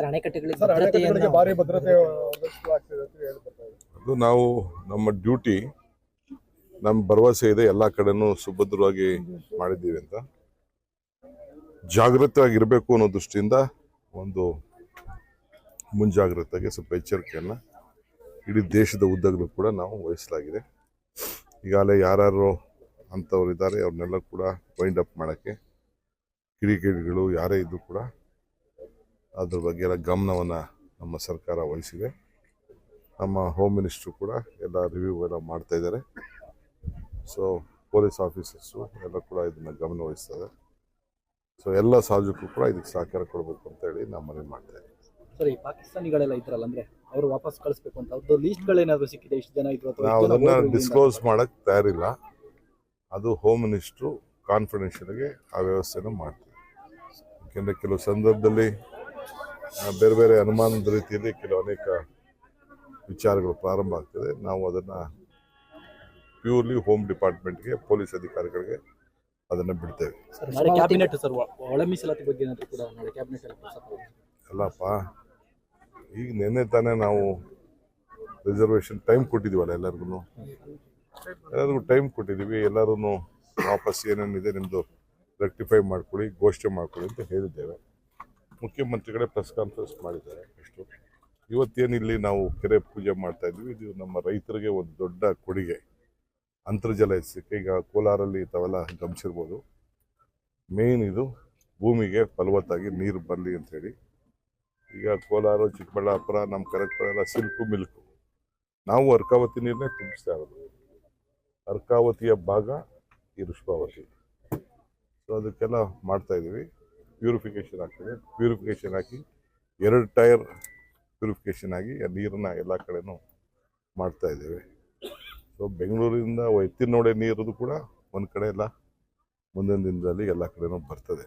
ಅಣೆಕಟ್ಟುಗಳಿಗೆ ಭಾರಿ ಭದ್ರತೆ ಒದಗಿಸಲಾಗ್ತಿದೆ ಅಂತ ಹೇಳ್ತಾರೆ. ಅದು ನಾವು ನಮ್ಮ ಡ್ಯೂಟಿ, ನಮ್ಮ ಭರವಸೆ ಇದೆ ಎಲ್ಲ ಕಡೆನೂ ಸುಭದ್ರವಾಗಿ ಮಾಡಿದ್ದೀವಿ ಅಂತ. ಜಾಗೃತವಾಗಿರಬೇಕು ಅನ್ನೋ ದೃಷ್ಟಿಯಿಂದ ಒಂದು ಮುಂಜಾಗ್ರತೆಗೆ ಸ್ವಲ್ಪ ಎಚ್ಚರಿಕೆಯನ್ನು ಇಡೀ ದೇಶದ ಉದ್ದಗಲೂ ಕೂಡ ನಾವು ವಹಿಸಲಾಗಿದೆ. ಈಗಾಗಲೇ ಯಾರ್ಯಾರು ಅಂಥವ್ರು ಇದ್ದಾರೆ ಅವ್ರನ್ನೆಲ್ಲ ಕೂಡ ವೈಂಡ್ ಅಪ್ ಮಾಡೋಕ್ಕೆ ಕಿಡಿಗೇಡಿಗಳು ಯಾರೇ ಇದ್ದರೂ ಕೂಡ ಅದ್ರ ಬಗ್ಗೆ ಎಲ್ಲ ಗಮನವನ್ನು ನಮ್ಮ ಸರ್ಕಾರ ವಹಿಸಿದೆ. ನಮ್ಮ ಹೋಮ್ ಮಿನಿಸ್ಟ್ರು ಕೂಡ ಎಲ್ಲ ರಿವ್ಯೂ ಎಲ್ಲ ಮಾಡ್ತಾ ಇದ್ದಾರೆ. ಸೊ ಪೊಲೀಸ್ ಆಫೀಸರ್ಸು ಎಲ್ಲ ಕೂಡ ಇದನ್ನು ಗಮನ ವಹಿಸ್ತಾರೆ. ಸೊ ಎಲ್ಲ ಸಾರ್ವಜನಿಕರು ಕೂಡ ಇದಕ್ಕೆ ಸಹಕಾರ ಕೊಡಬೇಕು ಅಂತ ಹೇಳಿ ನಾವು ಮನವಿ ಮಾಡ್ತಾ ಇದ್ದೀವಿ. ಸರ್, ಈ ಪಾಕಿಸ್ತಾನಿಗಳೆಲ್ಲ ಇದ್ರಲ್ಲ, ಅಂದ್ರೆ ಅವರು ವಾಪಸ್ ಕಳಿಸ್ಬೇಕು ಅಂತ ಅವ್ರದ್ದು ಲಿಸ್ಟ್ಗಳೇನಾದ್ರು ಸಿಕ್ಕಿದೆ? ಇಷ್ಟು ಜನ ಇದ್ರು ಅಥವಾ ನಾವು ಅದನ್ನು ಡಿಸ್ಕ್ಲೋಸ್ ಮಾಡೋಕ್ಕೆ ತಯಾರಿಲ್ಲ. ಅದು ಹೋಮ್ ಮಿನಿಸ್ಟ್ರು ಕಾನ್ಫಿಡೆನ್ಷಿಯಲ್ಗೆ ಆ ವ್ಯವಸ್ಥೆನ ಮಾಡ್ತಾರೆ. ಯಾಕೆಂದರೆ ಕೆಲವು ಸಂದರ್ಭದಲ್ಲಿ ಬೇರೆ ಬೇರೆ ಅನುಮಾನದ ರೀತಿಯಲ್ಲಿ ಕೆಲವು ಅನೇಕ ವಿಚಾರಗಳು ಪ್ರಾರಂಭ ಆಗ್ತದೆ. ನಾವು ಅದನ್ನು ಪ್ಯೂರ್ಲಿ ಹೋಮ್ ಡಿಪಾರ್ಟ್ಮೆಂಟ್ಗೆ, ಪೊಲೀಸ್ ಅಧಿಕಾರಿಗಳಿಗೆ ಅದನ್ನು ಬಿಡ್ತೇವೆ. ನಾಳೆ ಕ್ಯಾಬಿನೆಟ್ ಸರ್ ಒಳ ಮೀಸಲಾತಿ ಬಗ್ಗೆ ಏನಾದರೂ ಕೂಡ ನಾಳೆ ಕ್ಯಾಬಿನೆಟ್ ಅಲ್ಲಪ್ಪ, ಈಗ ನಿನ್ನೆ ತಾನೇ ನಾವು ರಿಸರ್ವೇಷನ್ ಟೈಮ್ ಕೊಟ್ಟಿದ್ದೀವಲ್ಲ, ಎಲ್ಲರಿಗೂ ಟೈಮ್ ಕೊಟ್ಟಿದ್ದೀವಿ. ಎಲ್ಲರೂ ವಾಪಸ್ ಏನೇನಿದೆ ನಿಮ್ಮದು ರೆಕ್ಟಿಫೈ ಮಾಡ್ಕೊಳ್ಳಿ, ಘೋಷಣೆ ಮಾಡ್ಕೊಳ್ಳಿ ಅಂತ ಹೇಳಿದ್ದೇವೆ. ಮುಖ್ಯಮಂತ್ರಿಗಳೇ ಪ್ರೆಸ್ ಕಾನ್ಫರೆನ್ಸ್ ಮಾಡಿದ್ದಾರೆ. ಇಷ್ಟು ಇವತ್ತೇನಿಲ್ಲಿ ನಾವು ಕೆರೆ ಪೂಜೆ ಮಾಡ್ತಾ ಇದ್ವಿ, ಇದು ನಮ್ಮ ರೈತರಿಗೆ ಒಂದು ದೊಡ್ಡ ಕೊಡುಗೆ. ಅಂತರ್ಜಲ ಹೆಚ್ಚಿಸಕ್ಕೆ ಈಗ ಕೋಲಾರಲ್ಲಿ ತಾವೆಲ್ಲ ಗಮನಿಸಿರ್ಬೋದು, ಮೇನ್ ಇದು ಭೂಮಿಗೆ ಫಲವತ್ತಾಗಿ ನೀರು ಬರಲಿ ಅಂಥೇಳಿ. ಈಗ ಕೋಲಾರ, ಚಿಕ್ಕಬಳ್ಳಾಪುರ, ನಮ್ಮ ಕನಕಪುರ ಎಲ್ಲ ಸಿಲ್ಕು ಮಿಲ್ಕು, ನಾವು ಅರ್ಕಾವತಿ ನೀರನ್ನೇ ತುಂಬಿಸ್ತಾ ಇರೋದು. ಅರ್ಕಾವತಿಯ ಭಾಗ ಈ ಋಷಭಾವತಿ. ಸೊ ಅದಕ್ಕೆಲ್ಲ ಮಾಡ್ತಾಯಿದ್ದೀವಿ. ಪ್ಯೂರಿಫಿಕೇಷನ್ ಆಗ್ತದೆ. ಪ್ಯೂರಿಫಿಕೇಷನ್ ಹಾಕಿ 2 ಟೈರ್ ಪ್ಯೂರಿಫಿಕೇಷನ್ ಆಗಿ ನೀರನ್ನು ಎಲ್ಲ ಕಡೆನೂ ಮಾಡ್ತಾಯಿದ್ದೇವೆ. ಸೊ ಬೆಂಗಳೂರಿಂದ ಎತ್ತಿನಹೊಳೆ ನೀರದು ಕೂಡ ಒಂದು ಕಡೆ ಎಲ್ಲ ಮುಂದಿನ ದಿನದಲ್ಲಿ ಎಲ್ಲ ಕಡೆನೂ ಬರ್ತದೆ.